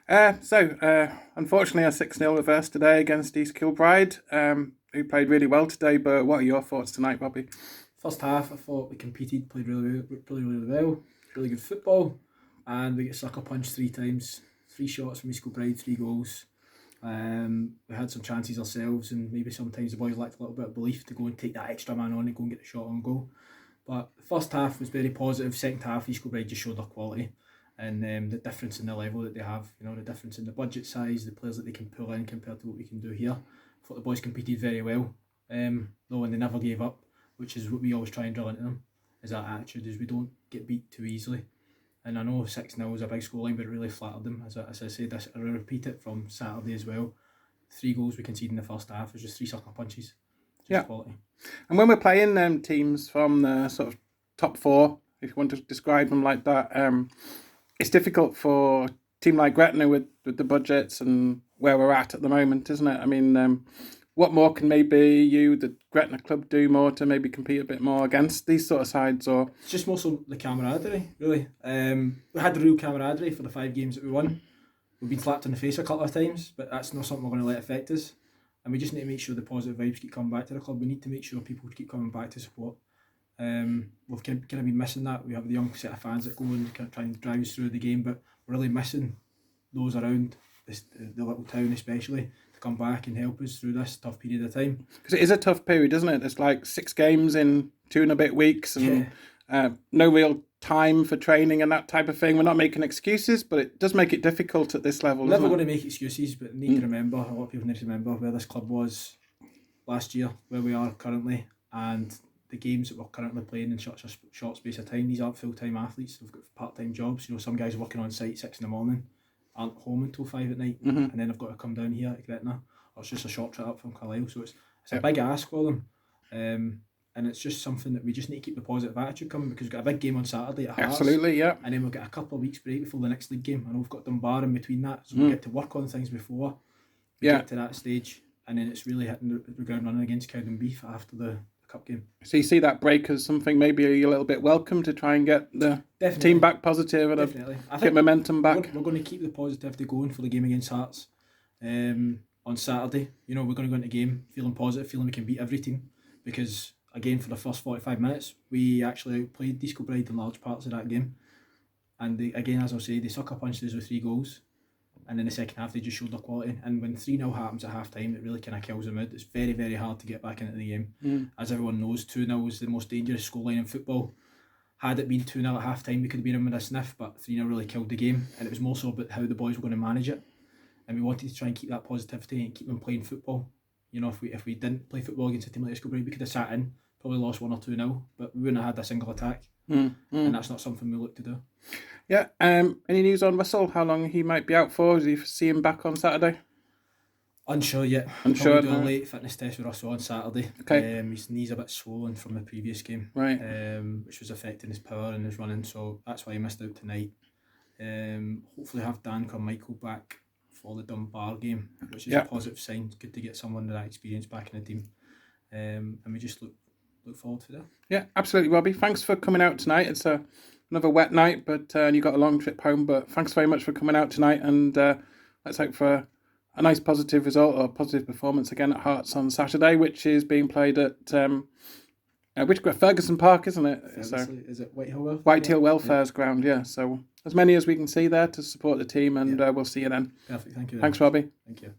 Unfortunately, a 6-0 reverse today against East Kilbride, who played really well today. But what are your thoughts tonight, Robbie? First half, I thought we competed, played really well, really good football, and we get sucker punched 3 times, 3 shots from East Kilbride, 3 goals. We had some chances ourselves, and maybe sometimes the boys lacked a little bit of belief to go and take that extra man on and go and get the shot on goal. But the first half was very positive. Second half, East Kilbride just showed their quality and the difference in the level that they have. The difference in the budget size, the players that they can pull in compared to what we can do here. I thought the boys competed very well, though, and they never gave up, which is what we always try and drill into them. Is that attitude? Is we don't get beat too easily. And I know 6-0 is a big scoreline, but it really flattered them. As I said, I repeat it from Saturday as well. 3 goals we conceded in the first half was just 3 sucker punches. Just quality. And when we're playing teams from the sort of top 4, if you want to describe them like that, it's difficult for a team like Gretna with the budgets and where we're at the moment, isn't it? I mean, what more can maybe the Gretna club do more to maybe compete a bit more against these sort of sides? Or it's just more so the camaraderie, really. We had the real camaraderie for the 5 games that we won. We've been slapped in the face a couple of times, but that's not something we're going to let affect us. And we just need to make sure the positive vibes keep coming back to the club. We need to make sure people keep coming back to support. We've kind of been missing that. We have the young set of fans that go and try and drive us through the game, but we're really missing those around the little town especially to come back and help us through this tough period of time. Because it is a tough period, isn't it? It's like 6 games in 2 and a bit weeks and no real time for training and that type of thing. We're not making excuses, but it does make it difficult at this level. Never going to make excuses, but need to remember, a lot of people need to remember where this club was last year, where we are currently, and the games that we're currently playing in such a short space of time. These aren't full-time athletes. They've got part-time jobs. Some guys are working on site 6 in the morning, aren't home until 5 at night, and then they've got to come down here to Gretna, or it's just a short trip up from Carlisle. So it's a big ask for them. And it's just something that we just need to keep the positive attitude coming, because we've got a big game on Saturday at Hearts. Absolutely, yeah. And then we'll get a couple of weeks break before the next league game. I know we've got Dunbar in between that, so we get to work on things before we get to that stage. And then it's really hitting the ground running against Cowdenbeath after the cup game. So you see that break as something maybe a little bit welcome to try and get the team back positive and get momentum back. We're going to keep the positivity going for the game against Hearts on Saturday. We're going to go into the game feeling positive, feeling we can beat every team, because again, for the first 45 minutes, we actually outplayed East Kilbride in large parts of that game. And again, as I'll say, they sucker punched us with 3 goals. And in the second half, they just showed their quality. And when 3-0 happens at half time, it really kind of kills the mood. It's very, very hard to get back into the game. As everyone knows, 2-0 is the most dangerous scoreline in football. Had it been 2-0 at half time, we could have been in with a sniff, but 3-0 really killed the game. And it was more so about how the boys were going to manage it. And we wanted to try and keep that positivity and keep them playing football. If we didn't play football against a team like East Kilbride, we could have sat in, probably lost 1 or 2-0, but we wouldn't have had a single attack. And that's not something we look to do. Yeah. Any news on Russell? How long he might be out for? Do you see him back on Saturday? Unsure yet. Unsure. Probably do a late fitness test with Russell on Saturday. Okay. His knee's a bit swollen from the previous game, right? Which was affecting his power and his running, so that's why he missed out tonight. Hopefully have Dan Carmichael back for the Dunbar game, which is a positive sign. It's good to get someone with that experience back in the team, and we just look forward to that. Yeah, absolutely, Robbie. Thanks for coming out tonight. It's another wet night, but you got a long trip home. But thanks very much for coming out tonight, and let's hope for a nice positive result or positive performance again at Hearts on Saturday, which is being played at Ferguson Park, isn't it? Is it Whitehill Welfare? Whitehill Welfare's ground, yeah. So as many as we can see there to support the team, and we'll see you then. Perfect, thank you. Thanks, Robbie. Thank you.